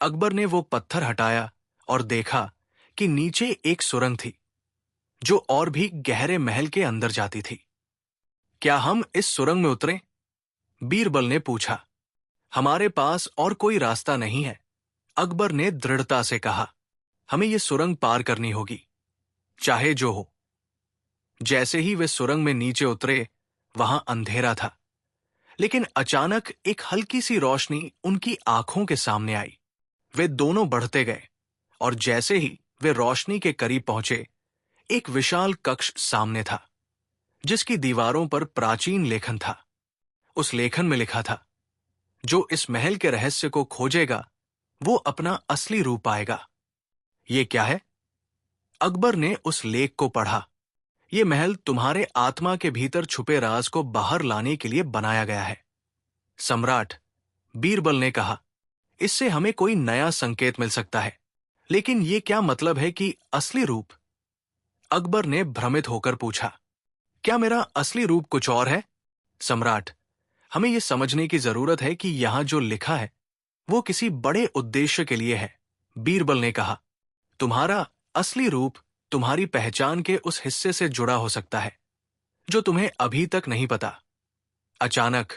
अकबर ने वो पत्थर हटाया और देखा कि नीचे एक सुरंग थी जो और भी गहरे महल के अंदर जाती थी। क्या हम इस सुरंग में उतरें? बीरबल ने पूछा। हमारे पास और कोई रास्ता नहीं है, अकबर ने दृढ़ता से कहा। हमें ये सुरंग पार करनी होगी, चाहे जो हो। जैसे ही वे सुरंग में नीचे उतरे, वहां अंधेरा था, लेकिन अचानक एक हल्की सी रोशनी उनकी आंखों के सामने आई। वे दोनों बढ़ते गए और जैसे ही वे रोशनी के करीब पहुंचे, एक विशाल कक्ष सामने था जिसकी दीवारों पर प्राचीन लेखन था। उस लेखन में लिखा था, जो इस महल के रहस्य को खोजेगा वो अपना असली रूप पाएगा। ये क्या है? अकबर ने उस लेख को पढ़ा। ये महल तुम्हारे आत्मा के भीतर छुपे राज को बाहर लाने के लिए बनाया गया है, सम्राट, बीरबल ने कहा। इससे हमें कोई नया संकेत मिल सकता है, लेकिन ये क्या मतलब है कि असली रूप? अकबर ने भ्रमित होकर पूछा। क्या मेरा असली रूप कुछ और है? सम्राट, हमें यह समझने की जरूरत है कि यहां जो लिखा है वो किसी बड़े उद्देश्य के लिए है, बीरबल ने कहा। तुम्हारा असली रूप तुम्हारी पहचान के उस हिस्से से जुड़ा हो सकता है जो तुम्हें अभी तक नहीं पता। अचानक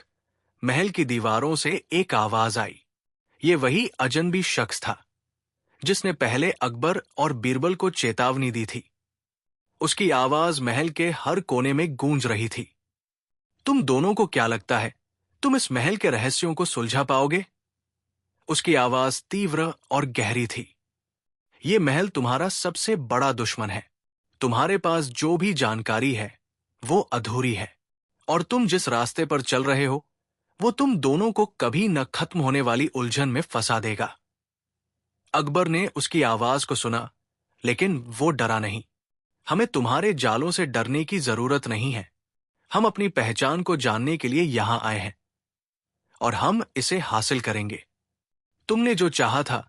महल की दीवारों से एक आवाज आई। ये वही अजनबी शख्स था जिसने पहले अकबर और बीरबल को चेतावनी दी थी। उसकी आवाज महल के हर कोने में गूंज रही थी। तुम दोनों को क्या लगता है, तुम इस महल के रहस्यों को सुलझा पाओगे? उसकी आवाज तीव्र और गहरी थी। ये महल तुम्हारा सबसे बड़ा दुश्मन है। तुम्हारे पास जो भी जानकारी है वो अधूरी है, और तुम जिस रास्ते पर चल रहे हो वो तुम दोनों को कभी न खत्म होने वाली उलझन में फंसा देगा। अकबर ने उसकी आवाज को सुना, लेकिन वो डरा नहीं। हमें तुम्हारे जालों से डरने की जरूरत नहीं है। हम अपनी पहचान को जानने के लिए यहां आए हैं और हम इसे हासिल करेंगे। तुमने जो चाहा था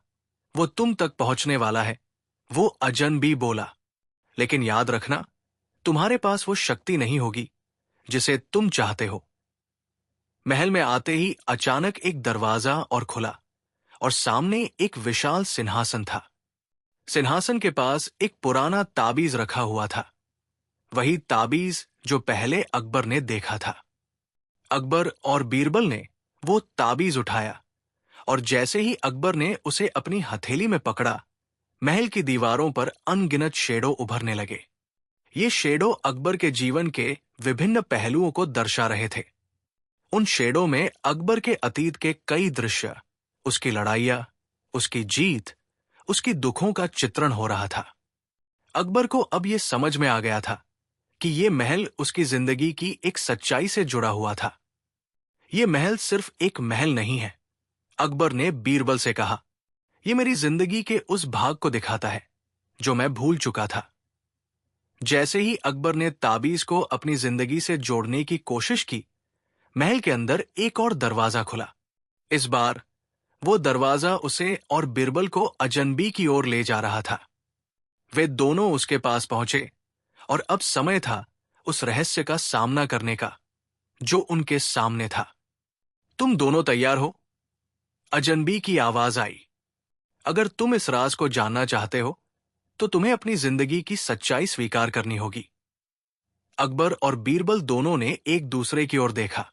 वो तुम तक पहुंचने वाला है, वो अजनबी बोला। लेकिन याद रखना, तुम्हारे पास वो शक्ति नहीं होगी जिसे तुम चाहते हो। महल में आते ही अचानक एक दरवाजा और खुला और सामने एक विशाल सिंहासन था। सिंहासन के पास एक पुराना ताबीज रखा हुआ था, वही ताबीज जो पहले अकबर ने देखा था। अकबर और बीरबल ने वो ताबीज उठाया और जैसे ही अकबर ने उसे अपनी हथेली में पकड़ा, महल की दीवारों पर अनगिनत शेडो उभरने लगे। ये शेडो अकबर के जीवन के विभिन्न पहलुओं को दर्शा रहे थे। उन शेडो में अकबर के अतीत के कई दृश्य, उसकी लड़ाइयां, उसकी जीत, उसकी दुखों का चित्रण हो रहा था। अकबर को अब यह समझ में आ गया था कि यह महल उसकी जिंदगी की एक सच्चाई से जुड़ा हुआ था। यह महल सिर्फ एक महल नहीं है, अकबर ने बीरबल से कहा। यह मेरी जिंदगी के उस भाग को दिखाता है जो मैं भूल चुका था। जैसे ही अकबर ने ताबीज को अपनी जिंदगी से जोड़ने की कोशिश की, महल के अंदर एक और दरवाजा खुला। इस बार वो दरवाजा उसे और बीरबल को अजनबी की ओर ले जा रहा था। वे दोनों उसके पास पहुंचे और अब समय था उस रहस्य का सामना करने का जो उनके सामने था। तुम दोनों तैयार हो? अजनबी की आवाज आई। अगर तुम इस राज को जानना चाहते हो तो तुम्हें अपनी जिंदगी की सच्चाई स्वीकार करनी होगी। अकबर और बीरबल दोनों ने एक दूसरे की ओर देखा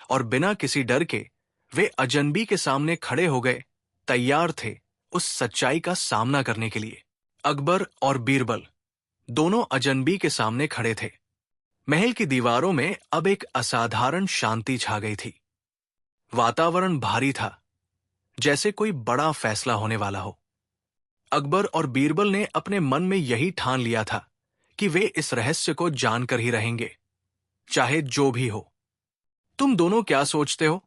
और बिना किसी डर के वे अजनबी के सामने खड़े हो गए, तैयार थे उस सच्चाई का सामना करने के लिए। अकबर और बीरबल दोनों अजनबी के सामने खड़े थे। महल की दीवारों में अब एक असाधारण शांति छा गई थी। वातावरण भारी था, जैसे कोई बड़ा फैसला होने वाला हो। अकबर और बीरबल ने अपने मन में यही ठान लिया था कि वे इस रहस्य को जानकर ही रहेंगे, चाहे जो भी हो। तुम दोनों क्या सोचते हो?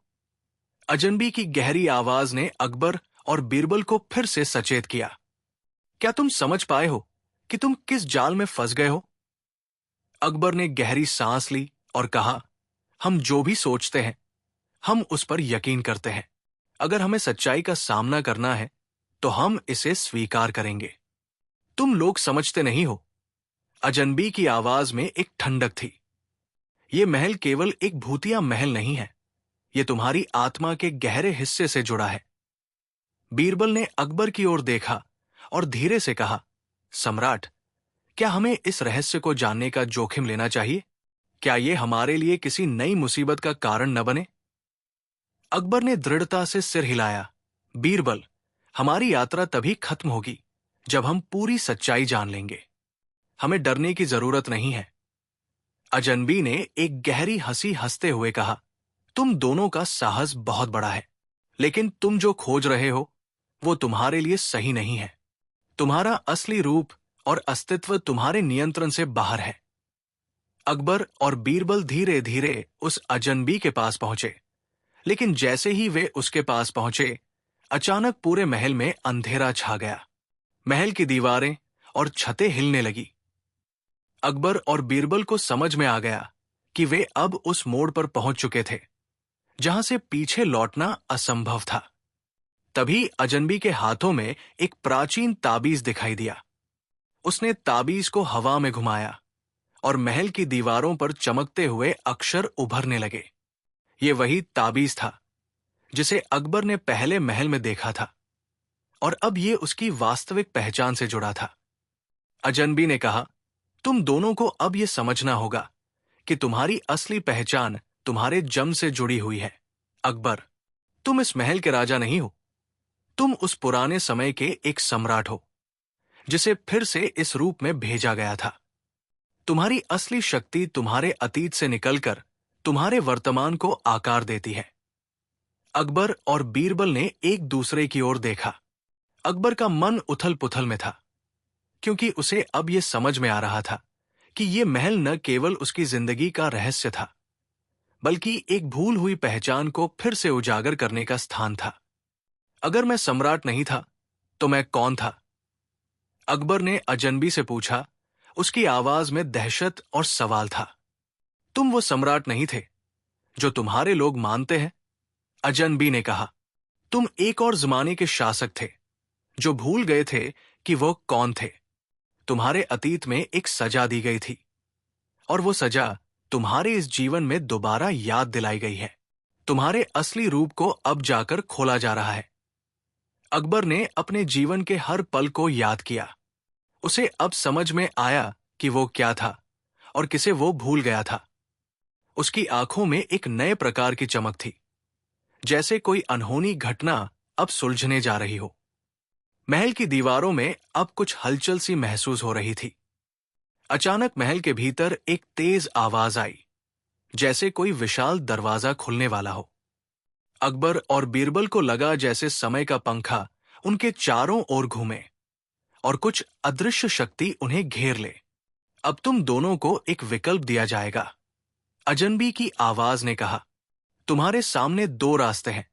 अजनबी की गहरी आवाज ने अकबर और बीरबल को फिर से सचेत किया। क्या तुम समझ पाए हो कि तुम किस जाल में फंस गए हो? अकबर ने गहरी सांस ली और कहा, हम जो भी सोचते हैं, हम उस पर यकीन करते हैं। अगर हमें सच्चाई का सामना करना है, तो हम इसे स्वीकार करेंगे। तुम लोग समझते नहीं हो। अजनबी की आवाज में एक ठंडक थी। ये महल केवल एक भूतिया महल नहीं है, ये तुम्हारी आत्मा के गहरे हिस्से से जुड़ा है। बीरबल ने अकबर की ओर देखा और धीरे से कहा, सम्राट, क्या हमें इस रहस्य को जानने का जोखिम लेना चाहिए? क्या यह हमारे लिए किसी नई मुसीबत का कारण न बने? अकबर ने दृढ़ता से सिर हिलाया। बीरबल, हमारी यात्रा तभी खत्म होगी जब हम पूरी सच्चाई जान लेंगे। हमें डरने की जरूरत नहीं है। अजनबी ने एक गहरी हंसी हंसते हुए कहा, तुम दोनों का साहस बहुत बड़ा है, लेकिन तुम जो खोज रहे हो वो तुम्हारे लिए सही नहीं है। तुम्हारा असली रूप और अस्तित्व तुम्हारे नियंत्रण से बाहर है। अकबर और बीरबल धीरे धीरे उस अजनबी के पास पहुंचे, लेकिन जैसे ही वे उसके पास पहुंचे, अचानक पूरे महल में अंधेरा छा गया। महल की दीवारें और छतें हिलने लगी। अकबर और बीरबल को समझ में आ गया कि वे अब उस मोड़ पर पहुंच चुके थे जहां से पीछे लौटना असंभव था। तभी अजनबी के हाथों में एक प्राचीन ताबीज दिखाई दिया। उसने ताबीज को हवा में घुमाया और महल की दीवारों पर चमकते हुए अक्षर उभरने लगे। ये वही ताबीज था जिसे अकबर ने पहले महल में देखा था, और अब ये उसकी वास्तविक पहचान से जुड़ा था। अजनबी ने कहा, तुम दोनों को अब यह समझना होगा कि तुम्हारी असली पहचान तुम्हारे जन्म से जुड़ी हुई है। अकबर, तुम इस महल के राजा नहीं हो, तुम उस पुराने समय के एक सम्राट हो जिसे फिर से इस रूप में भेजा गया था। तुम्हारी असली शक्ति तुम्हारे अतीत से निकलकर तुम्हारे वर्तमान को आकार देती है। अकबर और बीरबल ने एक दूसरे की ओर देखा। अकबर का मन उथल पुथल में था, क्योंकि उसे अब यह समझ में आ रहा था कि यह महल न केवल उसकी जिंदगी का रहस्य था, बल्कि एक भूल हुई पहचान को फिर से उजागर करने का स्थान था। अगर मैं सम्राट नहीं था, तो मैं कौन था? अकबर ने अजनबी से पूछा। उसकी आवाज में दहशत और सवाल था। तुम वो सम्राट नहीं थे जो तुम्हारे लोग मानते हैं, अजनबी ने कहा। तुम एक और जमाने के शासक थे जो भूल गए थे कि वो कौन थे। तुम्हारे अतीत में एक सजा दी गई थी, और वो सजा तुम्हारे इस जीवन में दोबारा याद दिलाई गई है। तुम्हारे असली रूप को अब जाकर खोला जा रहा है। अकबर ने अपने जीवन के हर पल को याद किया। उसे अब समझ में आया कि वो क्या था और किसे वो भूल गया था। उसकी आंखों में एक नए प्रकार की चमक थी, जैसे कोई अनहोनी घटना अब सुलझने जा रही हो। महल की दीवारों में अब कुछ हलचल सी महसूस हो रही थी। अचानक महल के भीतर एक तेज आवाज आई, जैसे कोई विशाल दरवाजा खुलने वाला हो। अकबर और बीरबल को लगा जैसे समय का पंखा उनके चारों ओर घूमे और कुछ अदृश्य शक्ति उन्हें घेर ले। अब तुम दोनों को एक विकल्प दिया जाएगा, अजनबी की आवाज ने कहा। तुम्हारे सामने दो रास्ते हैं।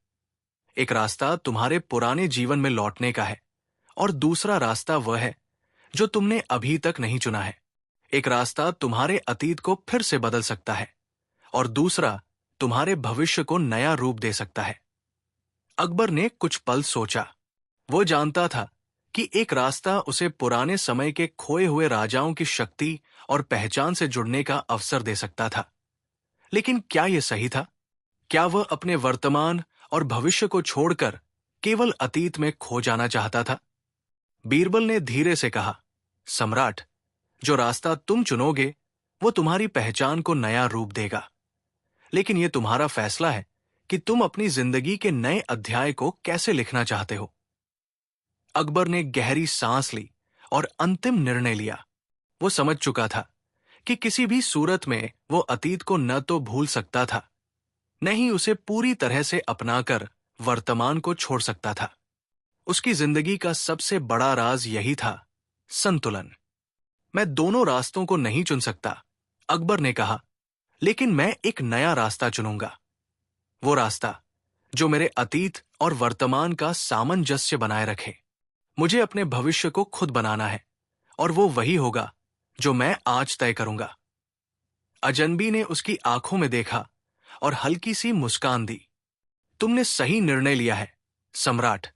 एक रास्ता तुम्हारे पुराने जीवन में लौटने का है, और दूसरा रास्ता वह है जो तुमने अभी तक नहीं चुना है। एक रास्ता तुम्हारे अतीत को फिर से बदल सकता है, और दूसरा तुम्हारे भविष्य को नया रूप दे सकता है। अकबर ने कुछ पल सोचा। वो जानता था कि एक रास्ता उसे पुराने समय के खोए हुए राजाओं की शक्ति और पहचान से जुड़ने का अवसर दे सकता था, लेकिन क्या यह सही था? क्या वह अपने वर्तमान और भविष्य को छोड़कर केवल अतीत में खो जाना चाहता था? बीरबल ने धीरे से कहा, सम्राट, जो रास्ता तुम चुनोगे वो तुम्हारी पहचान को नया रूप देगा, लेकिन यह तुम्हारा फैसला है कि तुम अपनी जिंदगी के नए अध्याय को कैसे लिखना चाहते हो। अकबर ने गहरी सांस ली और अंतिम निर्णय लिया। वो समझ चुका था कि किसी भी सूरत में वो अतीत को न तो भूल सकता था, न ही उसे पूरी तरह से अपनाकर वर्तमान को छोड़ सकता था। उसकी जिंदगी का सबसे बड़ा राज यही था, संतुलन। मैं दोनों रास्तों को नहीं चुन सकता, अकबर ने कहा, लेकिन मैं एक नया रास्ता चुनूंगा। वो रास्ता जो मेरे अतीत और वर्तमान का सामंजस्य बनाए रखे। मुझे अपने भविष्य को खुद बनाना है, और वो वही होगा जो मैं आज तय करूंगा। अजनबी ने उसकी आंखों में देखा और हल्की सी मुस्कान दी। तुमने सही निर्णय लिया है, सम्राट।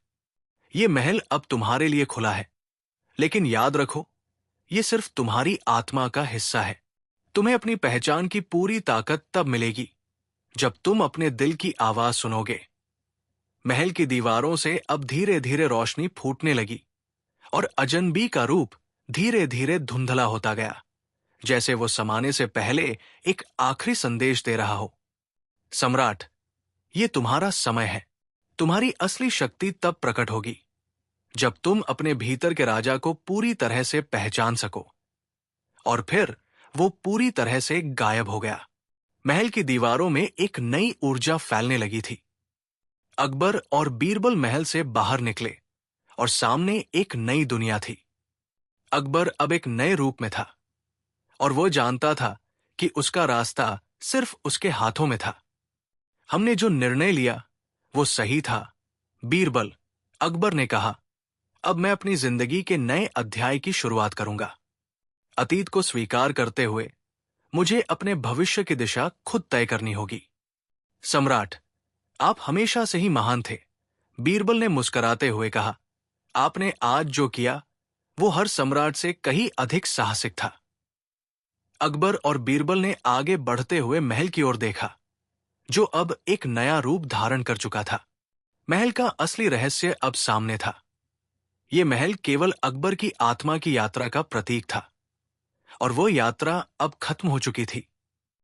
ये महल अब तुम्हारे लिए खुला है, लेकिन याद रखो, ये सिर्फ तुम्हारी आत्मा का हिस्सा है। तुम्हें अपनी पहचान की पूरी ताकत तब मिलेगी जब तुम अपने दिल की आवाज सुनोगे। महल की दीवारों से अब धीरे धीरे रोशनी फूटने लगी और अजनबी का रूप धीरे धीरे धुंधला होता गया, जैसे वो समाने से पहले एक आखिरी संदेश दे रहा हो। सम्राट, ये तुम्हारा समय है। तुम्हारी असली शक्ति तब प्रकट होगी जब तुम अपने भीतर के राजा को पूरी तरह से पहचान सको। और फिर वो पूरी तरह से गायब हो गया। महल की दीवारों में एक नई ऊर्जा फैलने लगी थी। अकबर और बीरबल महल से बाहर निकले और सामने एक नई दुनिया थी। अकबर अब एक नए रूप में था और वो जानता था कि उसका रास्ता सिर्फ उसके हाथों में था। हमने जो निर्णय लिया वो सही था, बीरबल, अकबर ने कहा। अब मैं अपनी जिंदगी के नए अध्याय की शुरुआत करूंगा। अतीत को स्वीकार करते हुए मुझे अपने भविष्य की दिशा खुद तय करनी होगी। सम्राट, आप हमेशा से ही महान थे, बीरबल ने मुस्कुराते हुए कहा। आपने आज जो किया वो हर सम्राट से कहीं अधिक साहसिक था। अकबर और बीरबल ने आगे बढ़ते हुए महल की ओर देखा, जो अब एक नया रूप धारण कर चुका था। महल का असली रहस्य अब सामने था। ये महल केवल अकबर की आत्मा की यात्रा का प्रतीक था, और वो यात्रा अब खत्म हो चुकी थी।